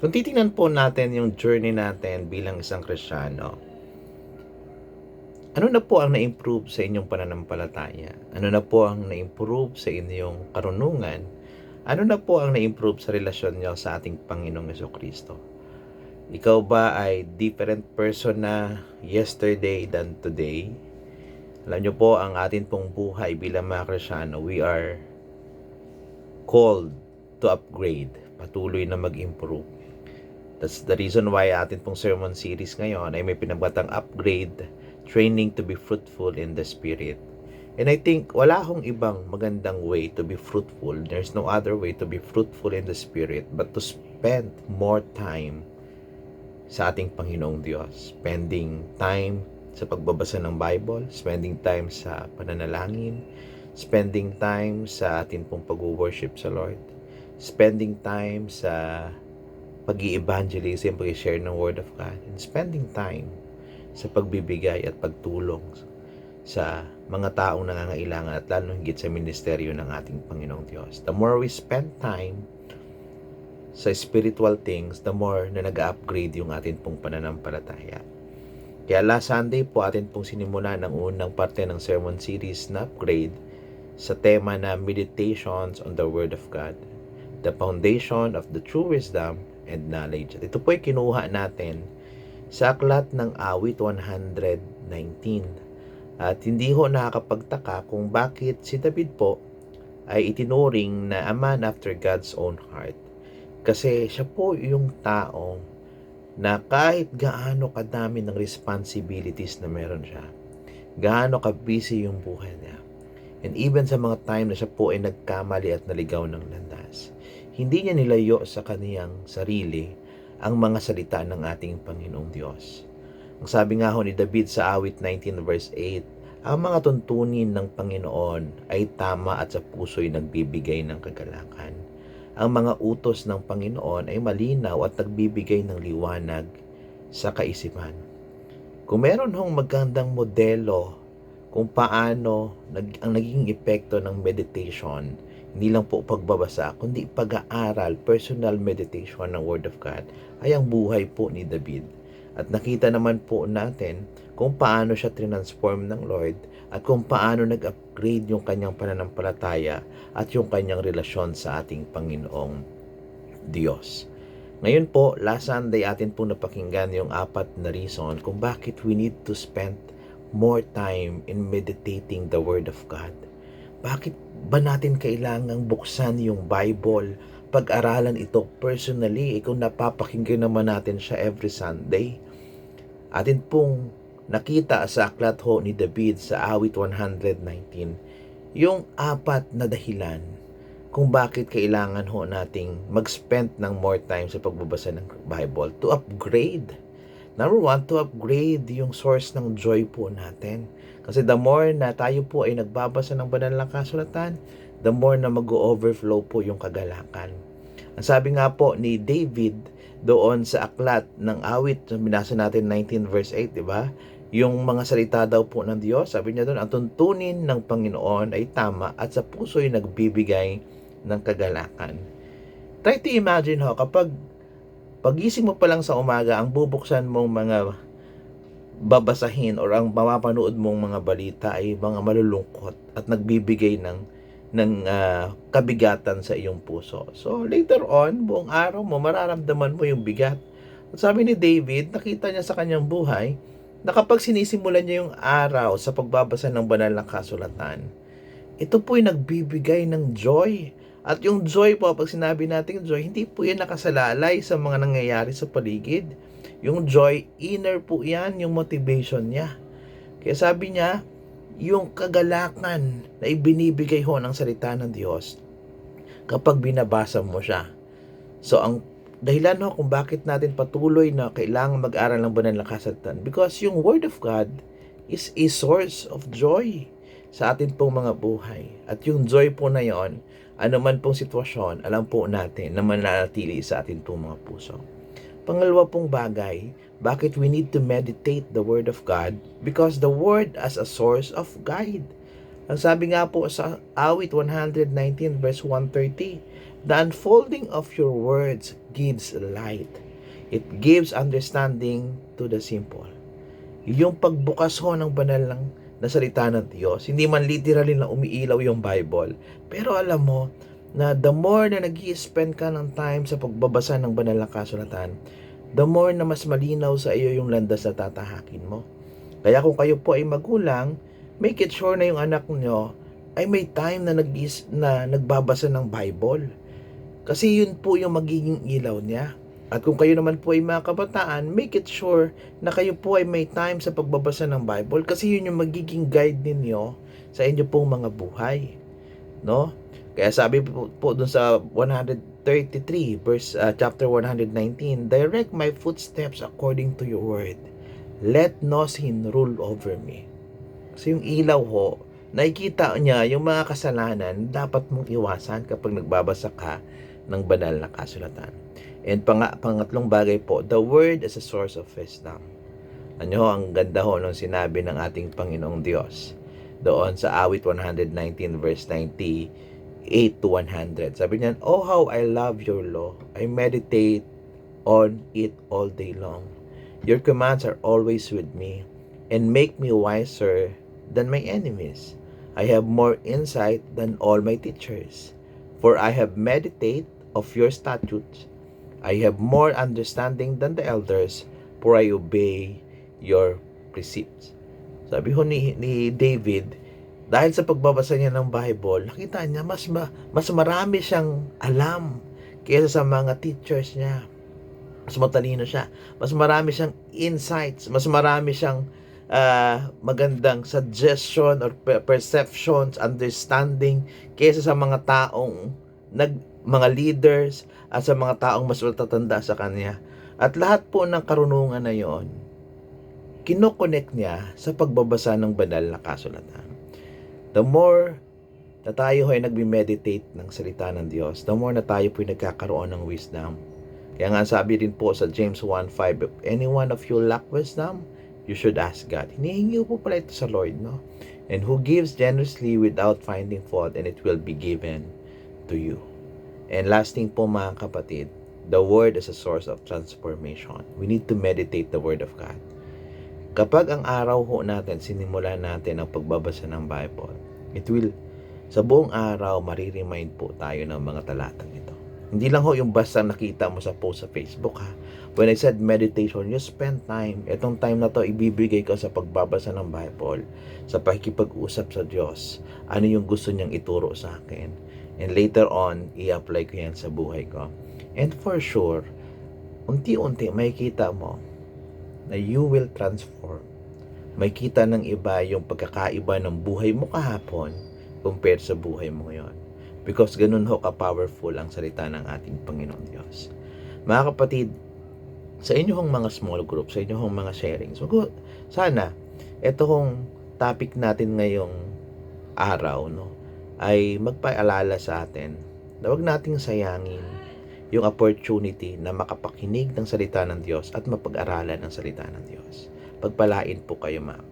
Kung titingnan po natin yung journey natin bilang isang Kristiyano, ano na po ang na-improve sa inyong pananampalataya? Ano na po ang na-improve sa inyong karunungan? Ano na po ang na-improve sa relasyon niyo sa ating Panginoong Jesucristo? Ikaw ba ay different person na yesterday than today? Alam niyo po, ang atin pong buhay bilang mga Kristiyano, we are called to upgrade, patuloy na mag-improve. That's the reason why atin pong sermon series ngayon ay may pinagbatang upgrade, training to be fruitful in the Spirit. And I think wala akong ibang magandang way to be fruitful. There's no other way to be fruitful in the Spirit but to spend more time sa ating Panginoong Diyos. Spending time sa pagbabasa ng Bible, spending time sa pananalangin, spending time sa ating pong pag-worship sa Lord, spending time sa pag-i-evangelism, pag-i-share ng Word of God, and spending time sa pagbibigay at pagtulong sa mga taong nangangailangan at lalo higit sa ministeryo ng ating Panginoong Diyos. The more we spend time sa spiritual things, the more na nag-upgrade yung ating pong pananampalataya. Kaya last Sunday po atin pong sinimula ng unang parte ng sermon series na upgrade sa tema na Meditations on the Word of God, the foundation of the true wisdom and knowledge. At ito po ay kinuha natin sa aklat ng awit 119. At hindi ho nakakapagtaka kung bakit si David po ay itinuring na a man after God's own heart. Kasi siya po yung taong na kahit gaano kadami ng responsibilities na meron siya, gaano ka-busy yung buhay niya, and even sa mga time na siya po ay nagkamali at naligaw ng landas, hindi niya nilayo sa kaniyang sarili ang mga salita ng ating Panginoong Diyos. Ang sabi nga ho ni David sa awit 19 verse 8, ang mga tuntunin ng Panginoon ay tama at sa puso'y nagbibigay ng kagalakan. Ang mga utos ng Panginoon ay malinaw at nagbibigay ng liwanag sa kaisipan. Kung meron hong magandang modelo kung paano ang naging epekto ng meditation, hindi lang po pagbabasa, kundi pag-aaral, personal meditation ng Word of God, ay ang buhay po ni David. At nakita naman po natin kung paano siya transform ng Lord at kung paano nag-upgrade yung kanyang pananampalataya at yung kanyang relasyon sa ating Panginoong Diyos. Ngayon po, last Sunday atin po napakinggan yung 4 na reason kung bakit we need to spend more time in meditating the Word of God. Bakit ba natin kailangang buksan yung Bible, pag-aralan ito personally, kung napapakinggan naman natin siya every Sunday? Atin pong nakita sa aklat ho ni David sa awit 119, yung 4 na dahilan kung bakit kailangan ho nating mag-spend ng more time sa pagbabasa ng Bible to upgrade. Number 1, to upgrade yung source ng joy po natin. Kasi the more na tayo po ay nagbabasa ng banal na kasulatan, the more na mag-overflow po yung kagalakan. Ang sabi nga po ni David doon sa aklat ng awit, binasa natin 19 verse 8, di ba? Yung mga salita daw po ng Diyos, sabi niya doon, ang tuntunin ng Panginoon ay tama at sa puso'y nagbibigay ng kagalakan. Try to imagine ho, kapag pagising mo pa lang sa umaga, ang bubuksan mong mga babasahin or ang mapapanood mong mga balita ay mga malulungkot at nagbibigay ng kabigatan sa iyong puso. So later on, buong araw mo, mararamdaman mo yung bigat. At sabi ni David, nakita niya sa kanyang buhay na kapag sinisimulan niya yung araw sa pagbabasa ng banal na kasulatan, ito po'y nagbibigay ng joy. At yung joy po, pag sinabi natin joy, hindi po yan nakasalalay sa mga nangyayari sa paligid. Yung joy, inner po yan, yung motivation niya. Kaya sabi niya, yung kagalakan na ibinibigay ho ng salita ng Diyos kapag binabasa mo siya. So, ang dahilan ho kung bakit natin patuloy na kailangan mag-aral ng banal na kasulatan, because yung Word of God is a source of joy sa atin pong mga buhay. At yung joy po na yon, anuman pong sitwasyon, alam po natin na mananatili sa atin pong mga puso. Pangalawa pong bagay, bakit we need to meditate the Word of God? Because the Word as a source of guide. Ang sabi nga po sa awit 119 verse 130, The unfolding of your words gives light. It gives understanding to the simple. Yung pagbukas ho ng banal na salita ng Diyos, hindi man literally na umiilaw yung Bible. Pero alam mo, na the more na nag-i-spend ka ng time sa pagbabasa ng banal na kasulatan, the more na mas malinaw sa iyo yung landas na tatahakin mo. Kaya kung kayo po ay magulang, make it sure na yung anak nyo ay may time na, nagbabasa ng Bible. Kasi yun po yung magiging ilaw niya. At kung kayo naman po ay mga kabataan, make it sure na kayo po ay may time sa pagbabasa ng Bible kasi yun yung magiging guide ninyo sa inyo pong mga buhay. No? Kaya sabi po dun sa 133 chapter 119, direct my footsteps according to your word. Let no sin rule over me. Kasi yung ilaw ho, nakikita niya yung mga kasalanan dapat mong iwasan kapag nagbabasa ka ng banal na kasulatan. And pangatlong bagay po, the word is a source of wisdom. Ano ang ganda ho nung sinabi ng ating Panginoong Diyos doon sa awit 119 verse 98 to 100. Sabi niya, oh how I love your law. I meditate on it all day long. Your commands are always with me and make me wiser than my enemies. I have more insight than all my teachers. For I have meditated of your statutes. I have more understanding than the elders, for I obey your precepts. Sabi ho ni David, dahil sa pagbabasa niya ng Bible, nakita niya mas marami siyang alam kaysa sa mga teachers niya. Mas matalino siya. Mas marami siyang insights. Mas marami siyang magandang suggestion or perceptions, understanding kaysa sa mga taong mga leaders at sa mga taong mas matatanda sa kanya. At lahat po ng karunungan na yon, kinokonek niya sa pagbabasa ng banal na kasulatan. The more na tayo ay nagme-meditate ng salita ng Diyos, the more na tayo po ay nagkakaroon ng wisdom. Kaya nga sabi rin po sa James 1:5, if any one of you lack wisdom, you should ask God. Hinihingi po pala ito sa Lord, no? And who gives generously without finding fault, and it will be given to you. And last thing po mga kapatid, the Word is a source of transformation. We need to meditate the Word of God. Kapag ang araw ho natin, sinimulan natin ang pagbabasa ng Bible, it will, sa buong araw, mariremind po tayo ng mga talatang ito. Hindi lang ho yung basta nakita mo sa post sa Facebook ha. When I said meditation, you spend time. Itong time na to, ibibigay ko sa pagbabasa ng Bible, sa pakikipag-usap sa Diyos. Ano yung gusto niyang ituro sa akin. And later on, i-apply ko yan sa buhay ko. And for sure, unti-unti makikita mo na you will transform. Makikita ng iba yung pagkakaiba ng buhay mo kahapon compared sa buhay mo ngayon. Because ganun ho ka-powerful ang salita ng ating Panginoon Diyos. Mga kapatid, sa inyong mga small group, sa inyong mga sharings, sana, ito hong topic natin ngayong araw, no, ay magpaalala sa atin na huwag nating sayangin yung opportunity na makapakinig ng salita ng Diyos at mapag-aralan ng salita ng Diyos. Pagpalain po kayo, ma'am.